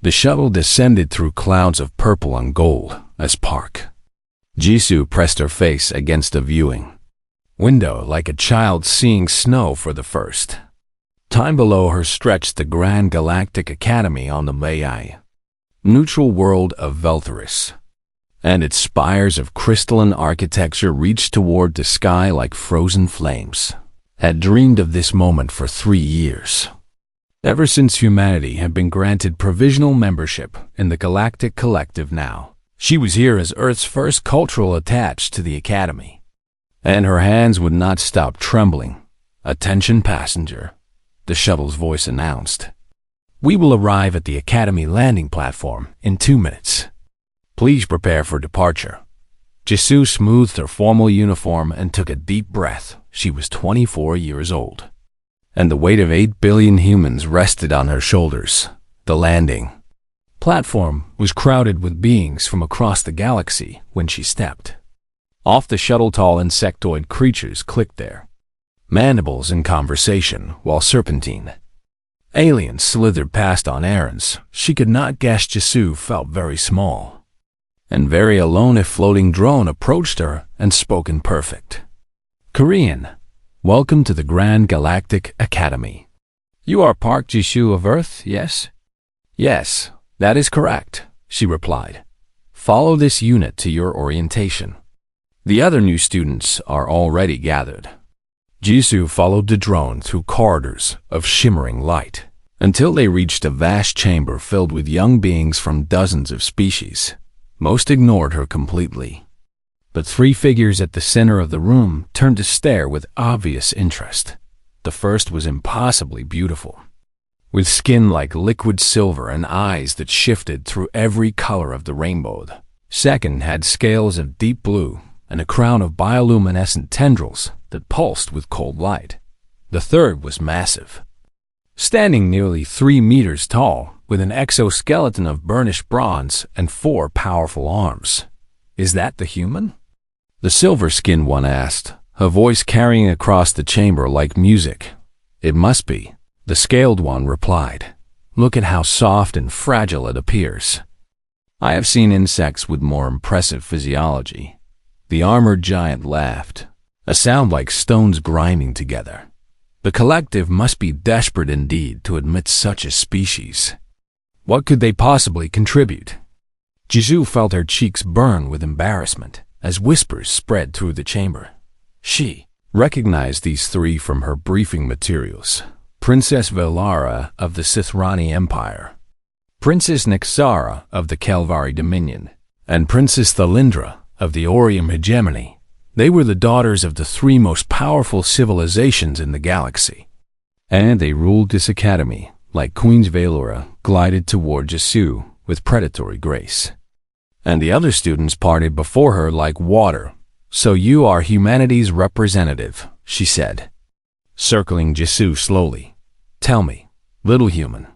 The shuttle descended through clouds of purple and gold as Park Jisoo pressed her face against a viewing window like a child seeing snow for the first time. Below her stretched the Grand Galactic Academy on the Mai neutral world of Veltharis, and its spires of crystalline architecture reached toward the sky like frozen flames. Had dreamed of this moment for 3 years, ever since humanity had been granted provisional membership in the Galactic Collective. Now she was here as Earth's first cultural attached to the Academy, and her hands would not stop trembling. "Attention passenger," the shuttle's voice announced. "We will arrive at the Academy landing platform in 2 minutes. Please prepare for departure." Jisoo smoothed her formal uniform and took a deep breath. She was 24 years old, and the weight of 8 billion humans rested on her shoulders. The landing platform was crowded with beings from across the galaxy. When she stepped off the shuttle, tall insectoid creatures clicked their mandibles in conversation, while serpentine aliens slithered past on errands. She could not guess Jisoo felt very small and very alone. A floating drone approached her and spoke in perfect Korean. "Welcome to the Grand Galactic Academy. You are Park Jisoo of Earth, yes?" "Yes, that is correct," she replied. "Follow this unit to your orientation. The other new students are already gathered." Jisoo followed the drone through corridors of shimmering light until they reached a vast chamber filled with young beings from dozens of species. Most ignored her completely, but 3 figures at the center of the room turned to stare with obvious interest. The first was impossibly beautiful, with skin like liquid silver and eyes that shifted through every color of the rainbow. The second had scales of deep blue and a crown of bioluminescent tendrils that pulsed with cold light. The third was massive, standing nearly 3 meters tall, with an exoskeleton of burnished bronze and 4 powerful arms. "Is that the human?" the silver-skinned one asked, her voice carrying across the chamber like music. "It must be," the scaled one replied. "Look at how soft and fragile it appears. I have seen insects with more impressive physiology." The armored giant laughed, a sound like stones grinding together. "The collective must be desperate indeed to admit such a species. What could they possibly contribute?" Jisoo felt her cheeks burn with embarrassment as whispers spread through the chamber. She recognized these 3 from her briefing materials: Princess Velara of the Sithrani Empire, Princess Nixara of the Kelvari Dominion, and Princess Thalindra of the Orium Hegemony. They were the daughters of the 3 most powerful civilizations in the galaxy, and they ruled this academy. Like Queen Velora glided toward Jisoo with predatory grace, and the other students parted before her like water. "So you are humanity's representative," she said, circling Jisoo slowly. "Tell me, little human,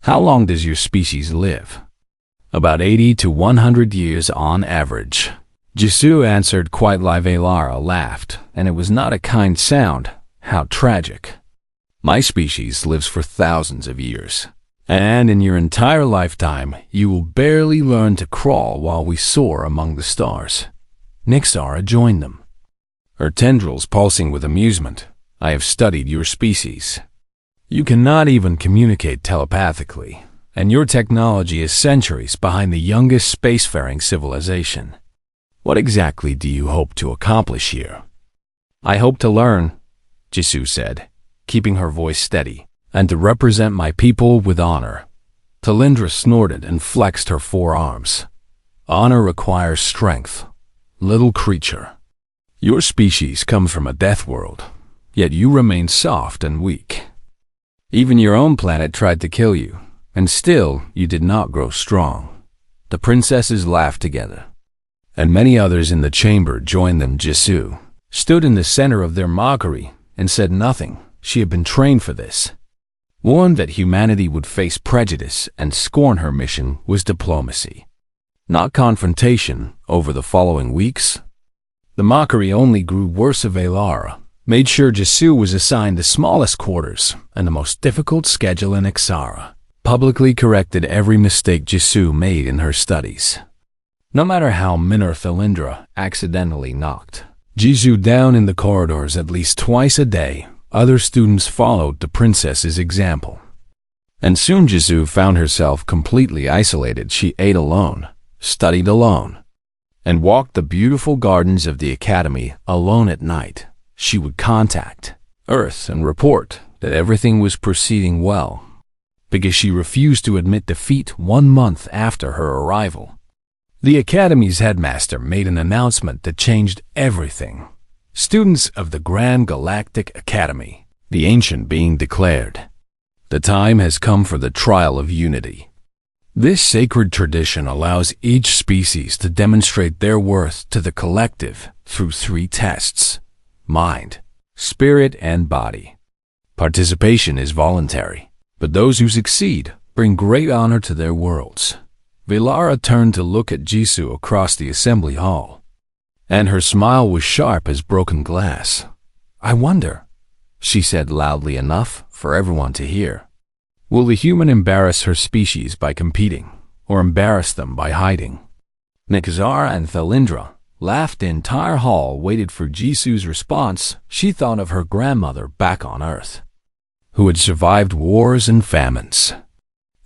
how long does your species live?" "About 80 to 100 years on average," Jisoo answered. Quite like Velara laughed, and it was not a kind sound. "How tragic. My species lives for thousands of years, and in your entire lifetime you will barely learn to crawl while we soar among the stars." Nixara joined them, her tendrils pulsing with amusement. "I have studied your species. You cannot even communicate telepathically, and your technology is centuries behind the youngest spacefaring civilization. What exactly do you hope to accomplish here?" "I hope to learn," Jisoo said, keeping her voice steady, "and to represent my people with honor." Talindra snorted and flexed her 4 arms. "Honor requires strength, little creature. Your species comes from a death world, yet you remain soft and weak. Even your own planet tried to kill you, and still you did not grow strong." The princesses laughed together, and many others in the chamber joined them. Jisoo stood in the center of their mockery and said nothing. She had been trained for this. Warned that humanity would face prejudice and scorn, her mission was diplomacy, not confrontation. Over the following weeks, the mockery only grew worse. Velara made sure Jisoo was assigned the smallest quarters and the most difficult schedule in Ixara. publicly corrected every mistake Jisoo made in her studies. No matter how Min or Thalindra accidentally knocked Jisoo down in the corridors at least twice a day, other students followed the princess's example. And soon Jisoo found herself completely isolated. She ate alone, studied alone, and walked the beautiful gardens of the academy alone at night. She would contact Earth and report that everything was proceeding well, because she refused to admit defeat 1 month after her arrival. The academy's headmaster made an announcement that changed everything. Students of the Grand Galactic Academy, the ancient being declared, the time has come for the trial of unity. This sacred tradition allows each species to demonstrate their worth to the collective through 3 tests: mind, spirit, and body. Participation is voluntary, but those who succeed bring great honor to their worlds. Velara turned to look at Jisoo across the assembly hall, and her smile was sharp as broken glass. "I wonder," she said loudly enough for everyone to hear, "will the human embarrass her species by competing, or embarrass them by hiding?" Nikazara and Thalindra laughed. The entire hall waited for Jisoo's response. She thought of her grandmother back on Earth, who had survived wars and famines,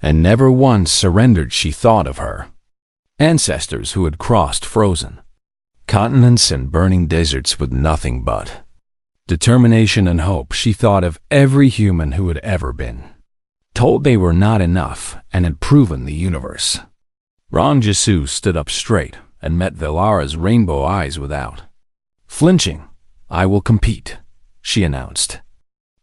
and never once surrendered. She thought of her ancestors who had crossed frozen continents and burning deserts with nothing but determination and hope. She thought of every human who had ever been told they were not enough and had proven the universe. Ron Jisoo stood up straight and met Velara's rainbow eyes without flinching. "I will compete," she announced,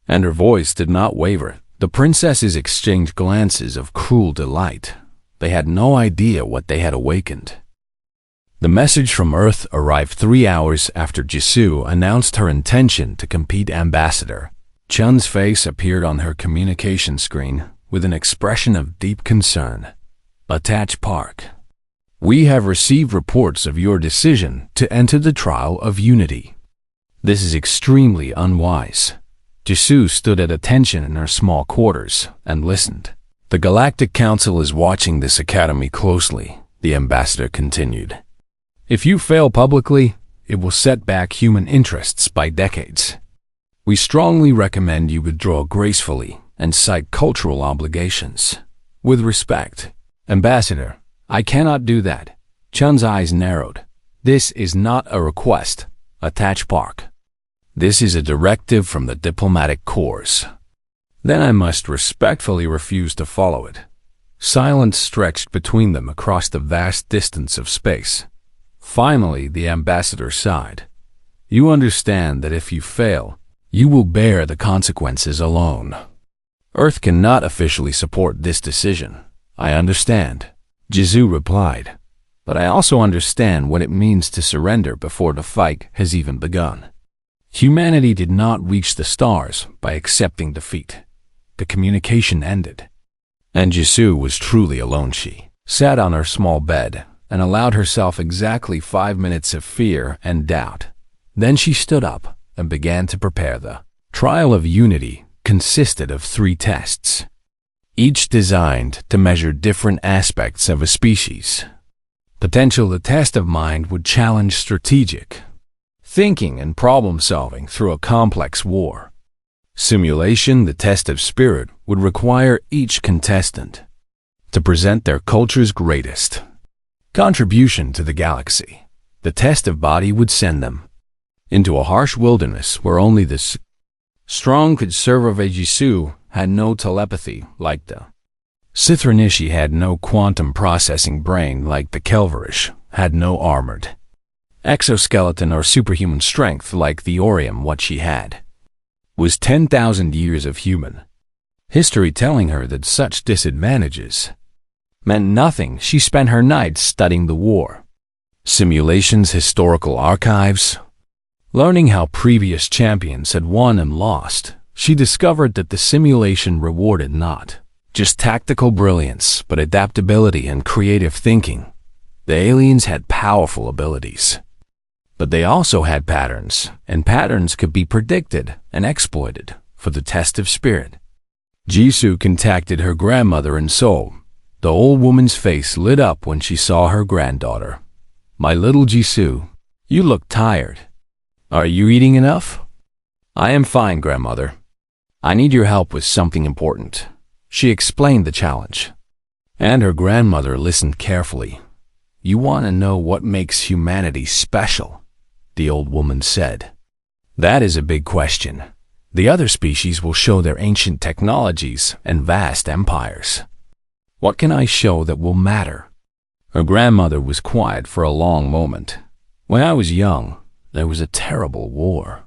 and her voice did not waver. The princesses exchanged glances of cruel delight. They had no idea what they had awakened. The message from Earth arrived 3 hours after Jisoo announced her intention to compete. Ambassador Chun's face appeared on her communication screen with an expression of deep concern. "Attach Park. We have received reports of your decision to enter the trial of unity. This is extremely unwise." Jisoo stood at attention in her small quarters and listened. "The Galactic Council is watching this academy closely," the ambassador continued. "If you fail publicly, it will set back human interests by decades. We strongly recommend you withdraw gracefully and cite cultural obligations. With respect." "Ambassador, I cannot do that." Chun's eyes narrowed. "This is not a request. Attach Park. This is a directive from the diplomatic corps." "Then I must respectfully refuse to follow it." Silence stretched between them across the vast distance of space. Finally, the ambassador sighed. "You understand that if you fail, you will bear the consequences alone. Earth cannot officially support this decision." "I understand," Jisoo replied, "but I also understand what it means to surrender before the fight has even begun. Humanity did not reach the stars by accepting defeat." The communication ended, and Jisoo was truly alone. She sat on her small bed and allowed herself exactly 5 minutes of fear and doubt. Then she stood up and began to prepare. The trial of unity consisted of 3 tests, each designed to measure different aspects of a species. Potential: the test of mind would challenge strategic thinking and problem-solving through a complex war. Simulation: the test of spirit would require each contestant to present their culture's greatest contribution to the galaxy. The test of body would send them into a harsh wilderness where only the strong could survive. Jisoo had no telepathy like the Cithranishi, had no quantum processing brain like the Kelverish, had no armored exoskeleton or superhuman strength like the Orium. What she had was 10,000 years of human history telling her that such disadvantages meant nothing. She spent her nights studying the war simulations, historical archives, learning how previous champions had won and lost. She discovered that the simulation rewarded not just tactical brilliance, but adaptability and creative thinking. The aliens had powerful abilities, but they also had patterns, and patterns could be predicted and exploited. For the test of spirit, Jisoo contacted her grandmother in Seoul. The old woman's face lit up when she saw her granddaughter. "My little Jisoo, you look tired. Are you eating enough?" "I am fine, grandmother. I need your help with something important." She explained the challenge. And her grandmother listened carefully. "You want to know what makes humanity special?" the old woman said. "That is a big question. The other species will show their ancient technologies and vast empires. What can I show that will matter?" Her grandmother was quiet for a long moment. "When I was young, there was a terrible war.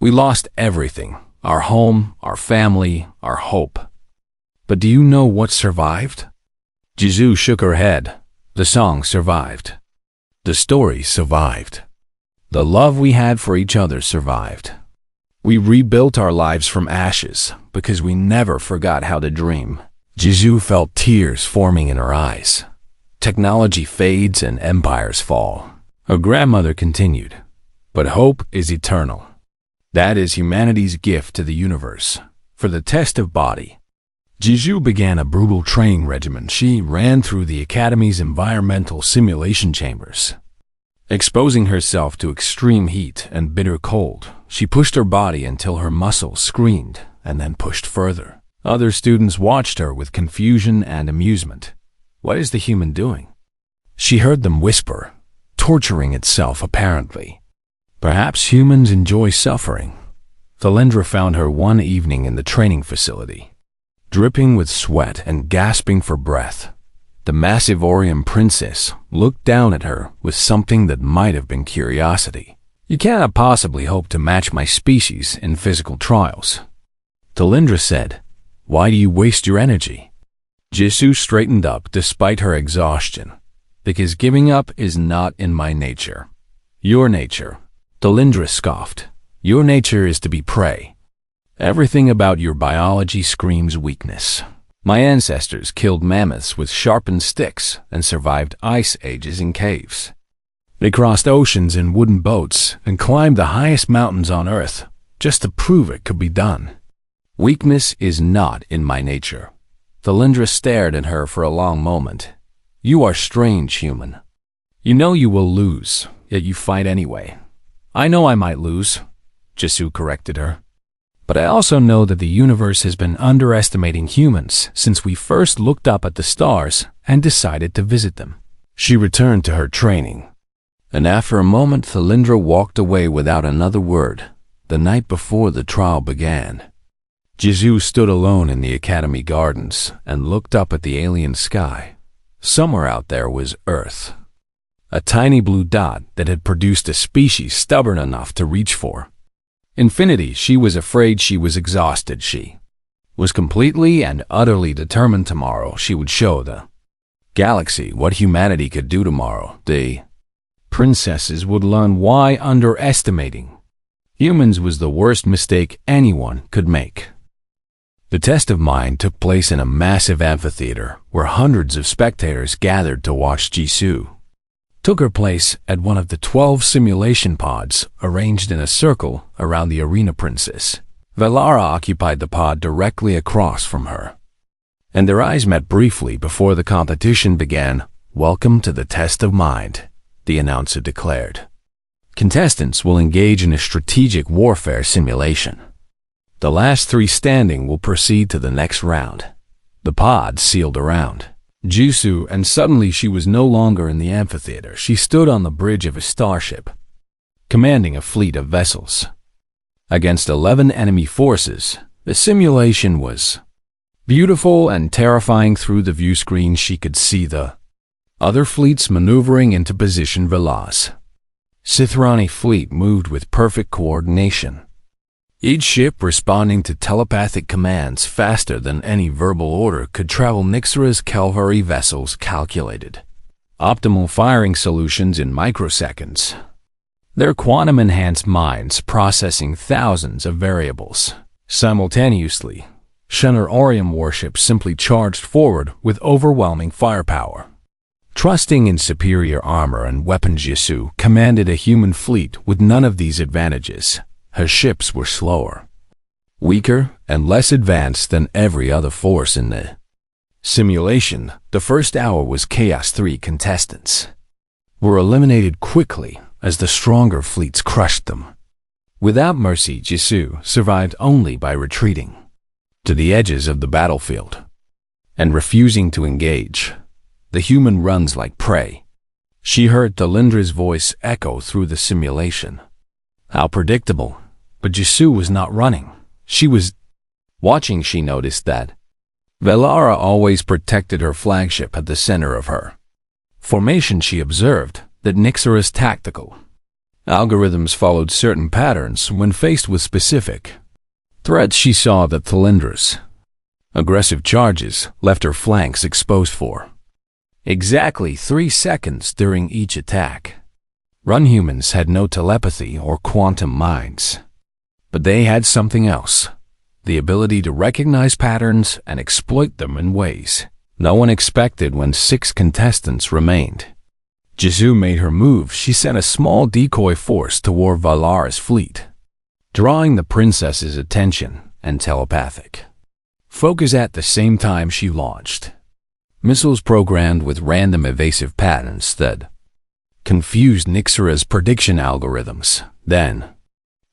We lost everything, our home, our family, our hope. But do you know what survived?" Jisoo shook her head. "The song survived. The story survived. The love we had for each other survived. We rebuilt our lives from ashes because we never forgot how to dream." Jisoo felt tears forming in her eyes. Technology fades and empires fall. Her grandmother continued, "But hope is eternal. That is humanity's gift to the universe. For the test of body." Jisoo began a brutal training regimen. She ran through the academy's environmental simulation chambers. Exposing herself to extreme heat and bitter cold, she pushed her body until her muscles screamed and then pushed further. Other students watched her with confusion and amusement. What is the human doing? She heard them whisper, torturing itself apparently. Perhaps humans enjoy suffering. Thalendra found her one evening in the training facility. Dripping with sweat and gasping for breath, the massive Orion princess looked down at her with something that might have been curiosity. "You cannot possibly hope to match my species in physical trials," Thalendra said. "Why do you waste your energy?" Jisoo straightened up despite her exhaustion. "Because giving up is not in my nature." "Your nature," Thalendra scoffed. "Your nature is to be prey. Everything about your biology screams weakness. My ancestors killed mammoths with sharpened sticks and survived ice ages in caves. They crossed oceans in wooden boats and climbed the highest mountains on Earth just to prove it could be done. Weakness is not in my nature." Thalendra stared at her for a long moment. "You are strange, human. You know you will lose, yet you fight anyway." "I know I might lose," Jisoo corrected her. "But I also know that the universe has been underestimating humans since we first looked up at the stars and decided to visit them." She returned to her training. And after a moment, Thalendra walked away without another word. The night before the trial began, Jisoo stood alone in the academy gardens and looked up at the alien sky. Somewhere out there was Earth, a tiny blue dot that had produced a species stubborn enough to reach for infinity. She was afraid she was exhausted. She was completely and utterly determined tomorrow she would show the galaxy what humanity could do tomorrow. The princesses would learn why underestimating humans was the worst mistake anyone could make. The test of mind took place in a massive amphitheater where hundreds of spectators gathered to watch Jisoo. Took her place at one of the 12 simulation pods arranged in a circle around the arena princess. Velara occupied the pod directly across from her, and their eyes met briefly before the competition began. "Welcome to the test of mind," the announcer declared. "Contestants will engage in a strategic warfare simulation. The last 3 standing will proceed to the next round." The pod sealed around Jisoo, and suddenly she was no longer in the amphitheater. She stood on the bridge of a starship, commanding a fleet of vessels. Against 11 enemy forces, the simulation was beautiful and terrifying. Through the view screen, she could see the other fleets maneuvering into position. Velas Sithrani fleet moved with perfect coordination, each ship responding to telepathic commands faster than any verbal order could travel. Nixra's cavalry vessels calculated optimal firing solutions in microseconds, their quantum-enhanced minds processing thousands of variables simultaneously. Shunner Orion warships simply charged forward with overwhelming firepower. Trusting in superior armor and weapons, Jisoo commanded a human fleet with none of these advantages. Her ships were slower, weaker and less advanced than every other force in the simulation. The first hour was chaos. 3 contestants were eliminated quickly as the stronger fleets crushed them. Without mercy, Jisoo survived only by retreating to the edges of the battlefield and refusing to engage. The human runs like prey. She heard Talindra's voice echo through the simulation. How predictable. But Jisoo was not running. She was watching. She noticed that Velara always protected her flagship at the center of her formation. She observed that Nixera's tactical algorithms followed certain patterns when faced with specific threats. She saw that Talindra's aggressive charges left her flanks exposed for exactly 3 seconds during each attack. Run humans had no telepathy or quantum minds, but they had something else: the ability to recognize patterns and exploit them in ways no one expected. When 6 contestants remained, Jisoo made her move. She sent a small decoy force toward Valara's fleet, drawing the princess's attention and telepathic focus at the same time. She launched missiles programmed with random evasive patterns that confused Nixera's prediction algorithms. Then,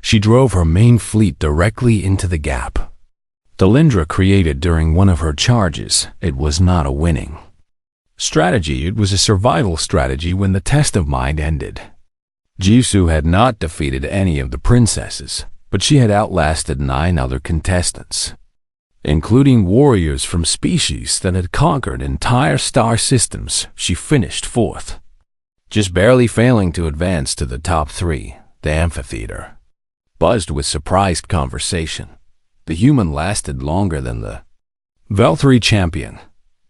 she drove her main fleet directly into the gap Talindra created during one of her charges. It was not a winning strategy, it was a survival strategy. When the test of mind ended, Jisoo had not defeated any of the princesses, but she had outlasted 9 other contestants, including warriors from species that had conquered entire star systems. She finished 4th, just barely failing to advance to the top 3. The amphitheater buzzed with surprised conversation. The human lasted longer than the Valkyrie champion.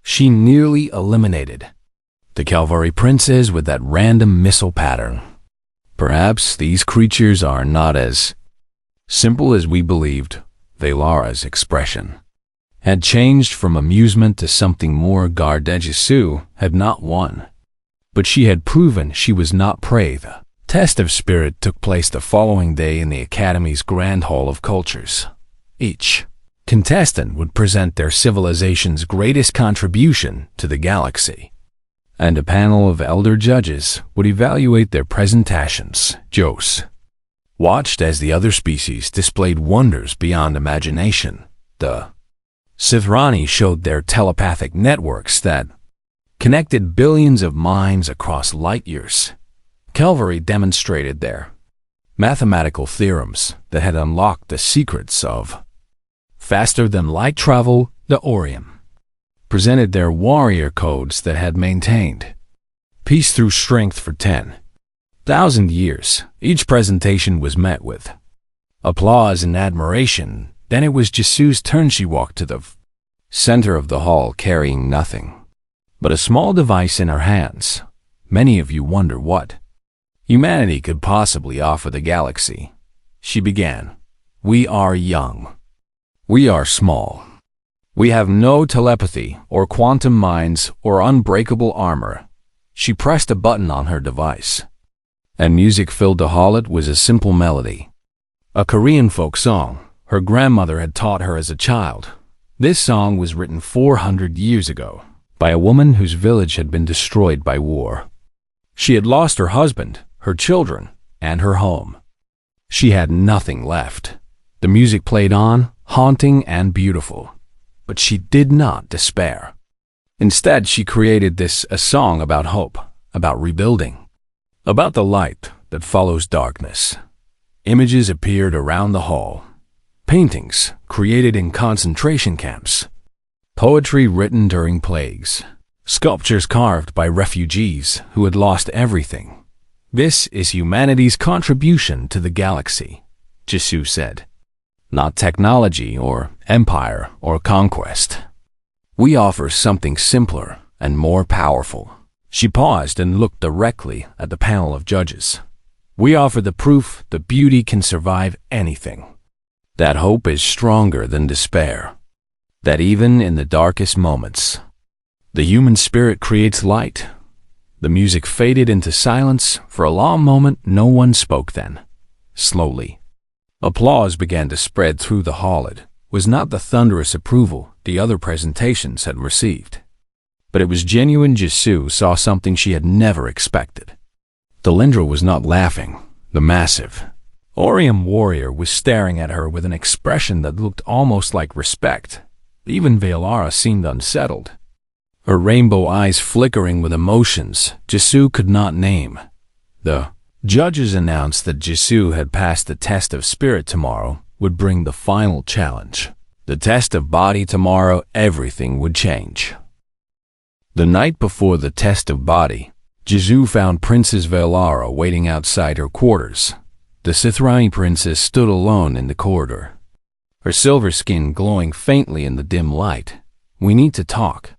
She nearly eliminated the cavalry princess with that random missile pattern. Perhaps these creatures are not as simple as we believed. Valara's expression had changed from amusement to something more guarded. Jisoo had not won, but she had proven she was not prey. The test of spirit took place the following day in the Academy's Grand Hall of Cultures. Each contestant would present their civilization's greatest contribution to the galaxy, and a panel of elder judges would evaluate their presentations. Jose watched as the other species displayed wonders beyond imagination. The Sithrani showed their telepathic networks that connected billions of minds across light years. Calvary demonstrated their mathematical theorems that had unlocked the secrets of faster-than-light travel. The Orium presented their warrior codes that had maintained peace through strength for 10,000 years. Each presentation was met with applause and admiration. Then it was Jisoo's turn. She walked to the center of the hall carrying nothing but a small device in her hands. Many of you wonder what humanity could possibly offer the galaxy. She began. We are young. We are small. We have no telepathy or quantum minds or unbreakable armor. She pressed a button on her device, and music filled the hall. It was a simple melody, a Korean folk song her grandmother had taught her as a child. This song was written 400 years ago by a woman whose village had been destroyed by war. She had lost her husband, her children, and her home. She had nothing left. The music played on, haunting and beautiful, but she did not despair. Instead, she created a song about hope, about rebuilding, about the light that follows darkness. Images appeared around the hall. Paintings created in concentration camps, poetry written during plagues, sculptures carved by refugees who had lost everything. This is humanity's contribution to the galaxy, Jisoo said. Not technology or empire or conquest. We offer something simpler and more powerful. She paused and looked directly at the panel of judges. We offer the proof that beauty can survive anything. That hope is stronger than despair. That even in the darkest moments, the human spirit creates light. The music faded into silence. For a long moment, no one spoke. Then, slowly, Applause began to spread through the hall. It was not the thunderous approval the other presentations had received, but it was genuine. Jisoo saw something she had never expected. The Lindra was not laughing. The massive Orium warrior was staring at her with an expression that looked almost like respect. Even Velara seemed unsettled, her rainbow eyes flickering with emotions Jisoo could not name. The judges announced that Jisoo had passed the test of spirit. Tomorrow would bring the final challenge. The test of body. Tomorrow, everything would change. The night before the test of body, Jisoo found Princess Velara waiting outside her quarters. The Sithrani princess stood alone in the corridor, her silver skin glowing faintly in the dim light. "We need to talk."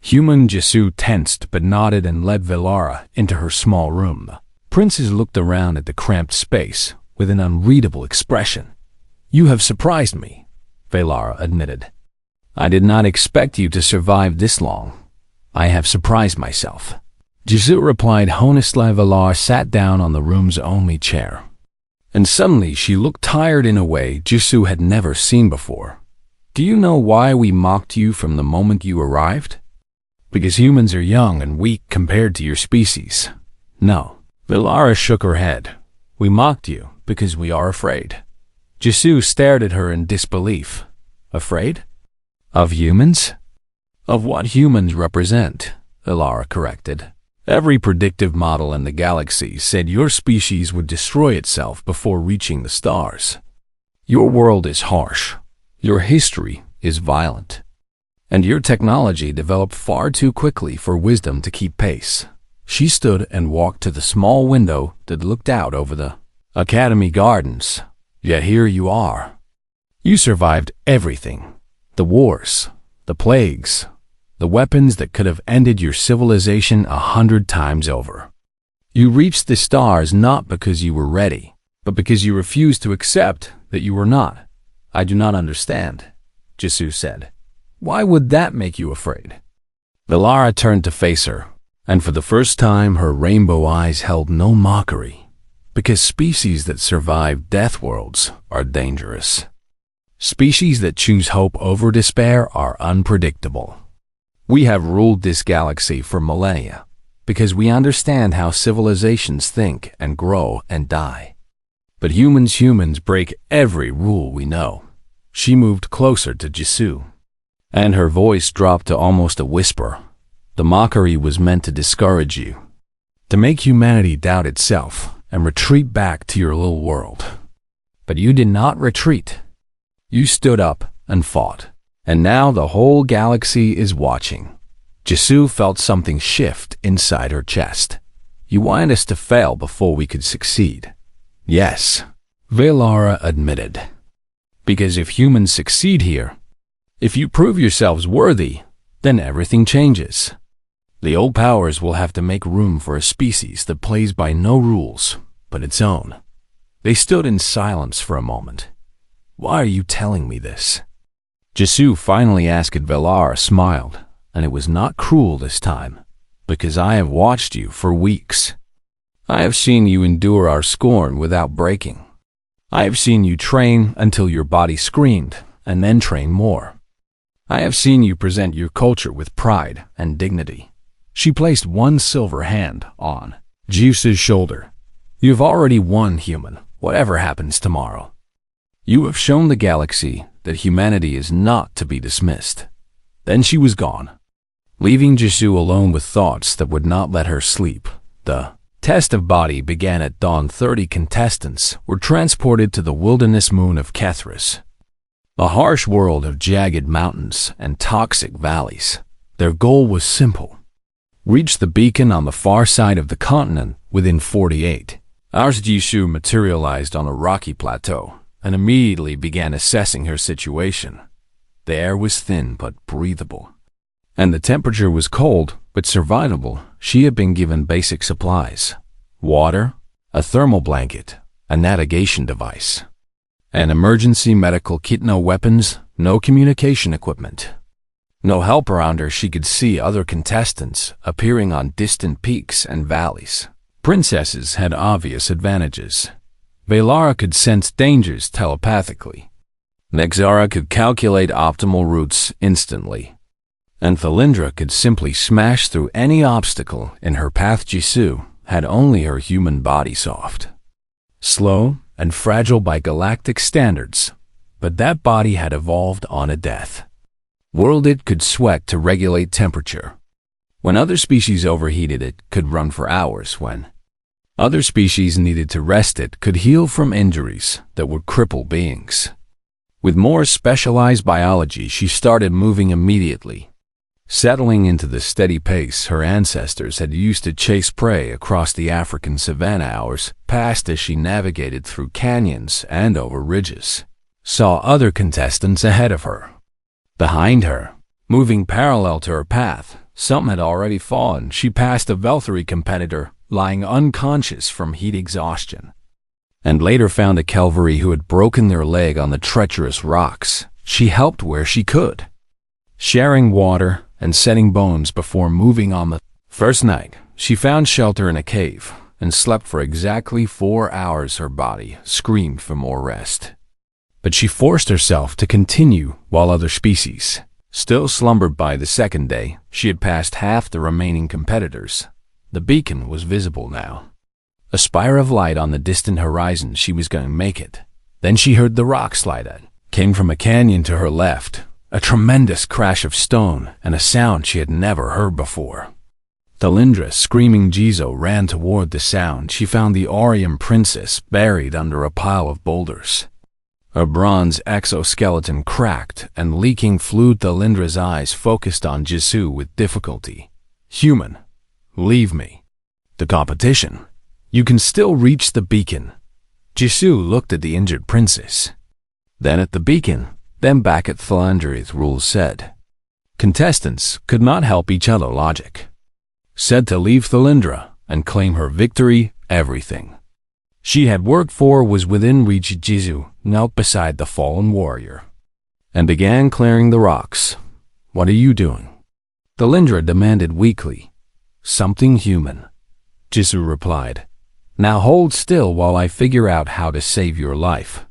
Human Jisoo tensed but nodded and led Velara into her small room. The princess looked around at the cramped space with an unreadable expression. "You have surprised me," Velara admitted. "I did not expect you to survive this long. I have surprised myself," Jisoo replied honestly. Velara sat down on the room's only chair, and suddenly she looked tired in a way Jisoo had never seen before. "Do you know why we mocked you from the moment you arrived? Because humans are young and weak compared to your species." "No." Velara shook her head. "We mocked you because we are afraid." Jisoo stared at her in disbelief. "Afraid? Of humans?" "Of what humans represent," Velara corrected. "Every predictive model in the galaxy said your species would destroy itself before reaching the stars. Your world is harsh, your history is violent, and your technology developed far too quickly for wisdom to keep pace." She stood and walked to the small window that looked out over the Academy Gardens. "Yet here you are. You survived everything. The wars, the plagues, the weapons that could have ended your civilization 100 times over. You reached the stars not because you were ready, but because you refused to accept that you were not." "I do not understand," Jisoo said. "Why would that make you afraid?" Velara turned to face her, and for the first time her rainbow eyes held no mockery. "Because species that survive death worlds are dangerous. Species that choose hope over despair are unpredictable. We have ruled this galaxy for millennia because we understand how civilizations think and grow and die. But humans break every rule we know." She moved closer to Jisoo, and her voice dropped to almost a whisper. "The mockery was meant to discourage you, to make humanity doubt itself and retreat back to your little world. But you did not retreat. You stood up and fought. And now the whole galaxy is watching." Jisoo felt something shift inside her chest. "You wanted us to fail before we could succeed." "Yes," Velara admitted. "Because if humans succeed here, if you prove yourselves worthy, then everything changes. The old powers will have to make room for a species that plays by no rules but its own." They stood in silence for a moment. "Why are you telling me this?" Jisoo finally asked. Velara smiled, and it was not cruel this time. "Because I have watched you for weeks. I have seen you endure our scorn without breaking. I have seen you train until your body screamed, and then train more. I have seen you present your culture with pride and dignity." She placed one silver hand on Jisoo's shoulder. "You have already won, human, whatever happens tomorrow. You have shown the galaxy that humanity is not to be dismissed." Then she was gone, leaving Jisoo alone with thoughts that would not let her sleep. The test of body began at dawn. 30 contestants were transported to the wilderness moon of Kethris, a harsh world of jagged mountains and toxic valleys. Their goal was simple: reach the beacon on the far side of the continent within 48 hours. Jisoo materialized on a rocky plateau and immediately began assessing her situation. The air was thin but breathable, and the temperature was cold but survivable. She had been given basic supplies: water, a thermal blanket, a navigation device, an emergency medical kit. No weapons, no communication equipment, no help around her. She could see other contestants appearing on distant peaks and valleys. Princesses had obvious advantages. Velara could sense dangers telepathically. Nexara could calculate optimal routes instantly. And Thalindra could simply smash through any obstacle in her path. Jisoo had only her human body, soft, slow, and fragile by galactic standards, but that body had evolved on a death world. It could sweat to regulate temperature. When other species overheated, it could run for hours. When other species needed to rest, it could heal from injuries that would cripple beings. With more specialized biology, she started moving immediately, settling into the steady pace her ancestors had used to chase prey across the African savanna. Hours passed as she navigated through canyons and over ridges, saw other contestants ahead of her. Behind her, moving parallel to her path, some had already fallen. She passed a Velthari competitor lying unconscious from heat exhaustion, and later found a Kelvari who had broken their leg on the treacherous rocks. She helped where she could, sharing water and setting bones before moving on. The first night, she found shelter in a cave and slept for exactly 4 hours. Her body screamed for more rest, but she forced herself to continue while other species still slumbered. By the second day, she had passed half the remaining competitors. The beacon was visible now, a spire of light on the distant horizon. She was going to make it. Then she heard the rock slide that came from a canyon to her left, a tremendous crash of stone and a sound she had never heard before. Thalindra, screaming Jizo, ran toward the sound. She found the Aurium princess buried under a pile of boulders, her bronze exoskeleton cracked and leaking fluid. Thalindra's eyes focused on Jisoo with difficulty. "Human, leave me. The competition. You can still reach the beacon." Jisoo looked at the injured princess, then at the beacon, then back at Thalindra. Rules said contestants could not help each other. Logic said to leave Thalindra and claim her victory. Everything she had worked for was within reach. Jisoo knelt beside the fallen warrior and began clearing the rocks. "What are you doing?" Thalindra demanded weakly. "Something human," Jisoo replied. "Now hold still while I figure out how to save your life."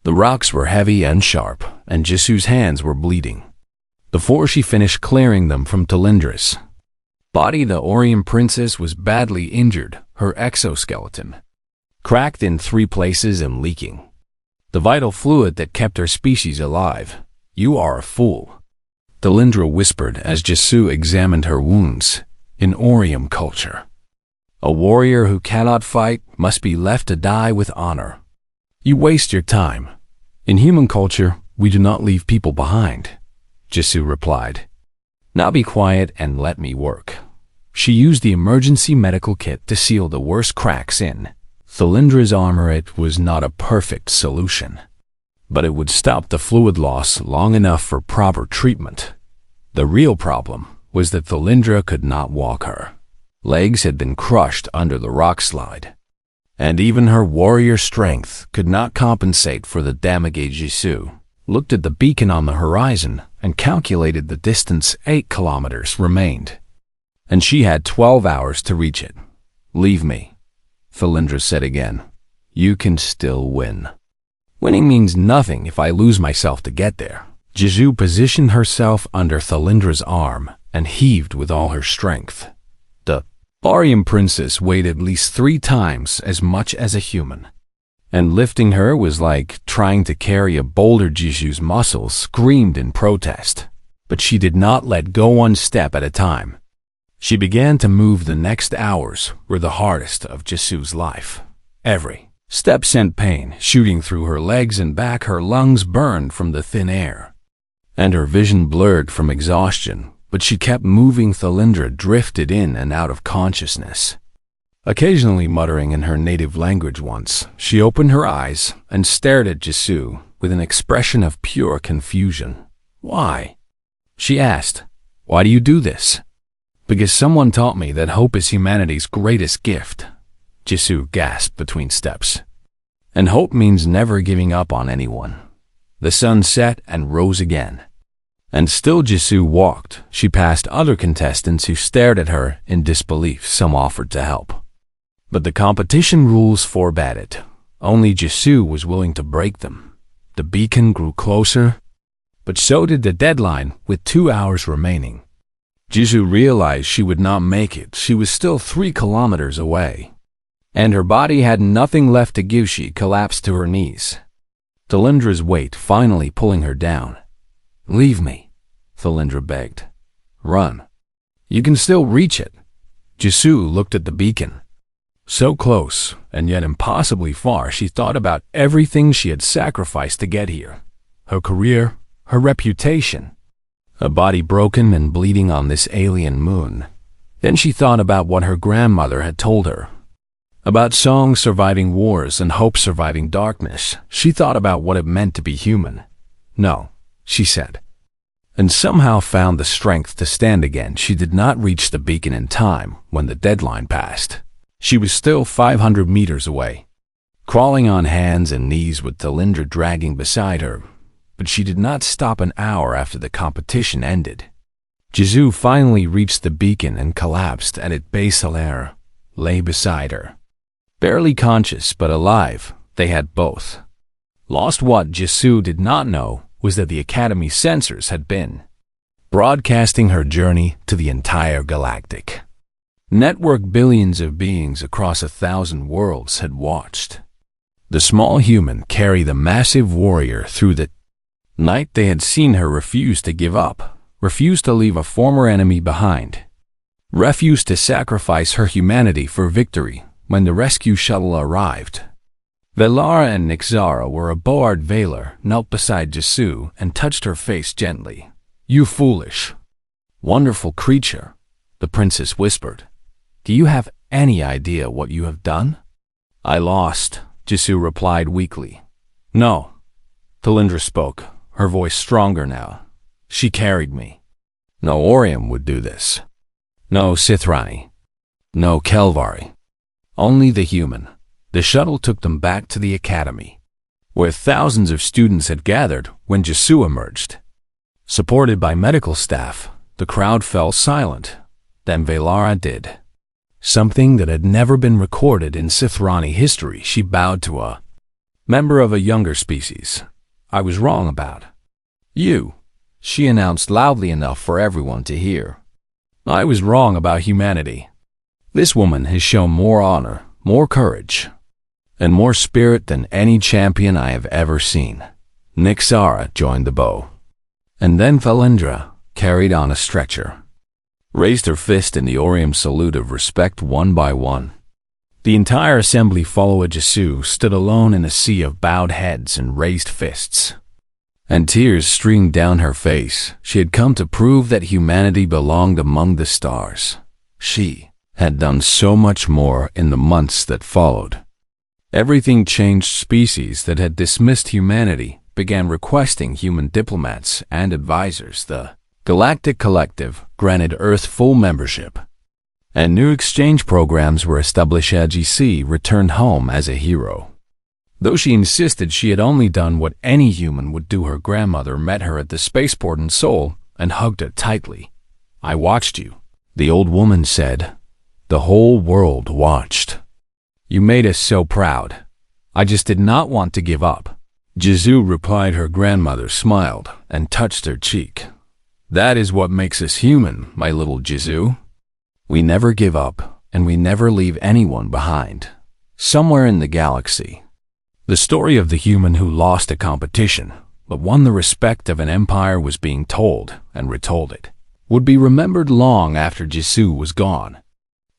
The rocks were heavy and sharp, and Jisoo's hands were bleeding. Before she finished clearing them from Thalindra's body, the Aurium princess was badly injured, her exoskeleton cracked in 3 places and leaking the vital fluid that kept her species alive. "You are a fool," Thalindra whispered as Jisoo examined her wounds. In Aurium culture, a warrior who cannot fight must be left to die with honor. "You waste your time. In human culture, we do not leave people behind," Jisoo replied. "Now be quiet and let me work." She used the emergency medical kit to seal the worst cracks in Thalindra's armor. It was not a perfect solution, but it would stop the fluid loss long enough for proper treatment. The real problem was that Thalindra could not walk. Her legs had been crushed under the rock slide, and even her warrior strength could not compensate for the damage. Jisoo looked at the beacon on the horizon and calculated the distance. 8 kilometers remained, and she had 12 hours to reach it. "Leave me," Thalindra said again. "You can still win. Winning means nothing if I lose myself to get there." Jisoo positioned herself under Thalindra's arm and heaved with all her strength. The Aurium princess weighed at least 3 times as much as a human, and lifting her was like trying to carry a boulder. Jisoo's muscles screamed in protest, but she did not let go. 1 step at a time, she began to move. The next hours were the hardest of Jisoo's life. Every step sent pain shooting through her legs and back. Her lungs burned from the thin air, and her vision blurred from exhaustion, but she kept moving. Thalindra drifted in and out of consciousness, occasionally muttering in her native language. Once, she opened her eyes and stared at Jisoo with an expression of pure confusion. "Why?" she asked. "Why do you do this?" "Because someone taught me that hope is humanity's greatest gift," Jisoo gasped between steps. "And hope means never giving up on anyone." The sun set and rose again, and still Jisoo walked. She passed other contestants who stared at her in disbelief. Some offered to help, but the competition rules forbade it. Only Jisoo was willing to break them. The beacon grew closer, but so did the deadline, with 2 hours remaining. Jisoo realized she would not make it. She was still 3 kilometers away, and her body had nothing left to give. She collapsed to her knees, Thalindra's weight finally pulling her down. "Leave me," Thalindra begged. "Run. You can still reach it." Jisoo looked at the beacon. So close, and yet impossibly far. She thought about everything she had sacrificed to get here. Her career, her reputation, a body broken and bleeding on this alien moon. Then she thought about what her grandmother had told her. About songs surviving wars and hope surviving darkness. She thought about what it meant to be human. "No," she said, and somehow found the strength to stand again. She did not reach the beacon in time when the deadline passed. She was still 500 meters away, crawling on hands and knees with Thalindra dragging beside her, but she did not stop an hour after the competition ended. Jisoo finally reached the beacon and collapsed at its base. Thalinra lay beside her. Barely conscious but alive, they had both lost. What Jisoo did not know was that the Academy sensors had been broadcasting her journey to the entire galactic network. Billions of beings across 1,000 worlds had watched the small human carry the massive warrior through the night. They had seen her refuse to give up, refuse to leave a former enemy behind, refuse to sacrifice her humanity for victory. When the rescue shuttle arrived, Velara and Nixara were aboard. Valar knelt beside Jisoo and touched her face gently. "You foolish, wonderful creature," the princess whispered. "Do you have any idea what you have done?" "I lost," Jisoo replied weakly. "No," Thalindra spoke, her voice stronger now. "She carried me. No Orium would do this. No Sithrani. No Kelvari. Only the human." The shuttle took them back to the Academy, where thousands of students had gathered when Jisoo emerged. Supported by medical staff, the crowd fell silent. Then Velara did something that had never been recorded in Sithrani history. She bowed to a member of a younger species. "I was wrong about you," she announced loudly enough for everyone to hear. "I was wrong about humanity. This woman has shown more honor, more courage, and more spirit than any champion I have ever seen." Nixara joined the bow, and then Thalindra, carried on a stretcher, raised her fist in the Orium salute of respect. One by one, the entire assembly followed. Jisoo stood alone in a sea of bowed heads and raised fists, and tears streamed down her face. She had come to prove that humanity belonged among the stars. She had done so much more in the months that followed. Everything changed. Species that had dismissed humanity began requesting human diplomats and advisors. The Galactic Collective granted Earth full membership, and new exchange programs were established. AGC returned home as a hero. Though she insisted she had only done what any human would do, her grandmother met her at the spaceport in Seoul and hugged her tightly. "I watched you," the old woman said. "The whole world watched. You made us so proud. I just did not want to give up." Jisoo replied. Her grandmother smiled and touched her cheek. "That is what makes us human, my little Jisoo. We never give up, and we never leave anyone behind." Somewhere in the galaxy, the story of the human who lost a competition, but won the respect of an empire, was being told and retold. It would be remembered long after Jisoo was gone.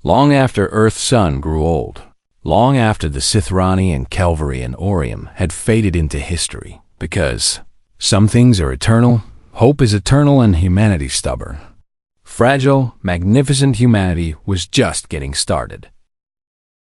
Long after Earth's sun grew old, long after the Sithrani and Kelvari and Orium had faded into history, because some things are eternal, hope is eternal, and humanity stubborn. Fragile, magnificent humanity was just getting started.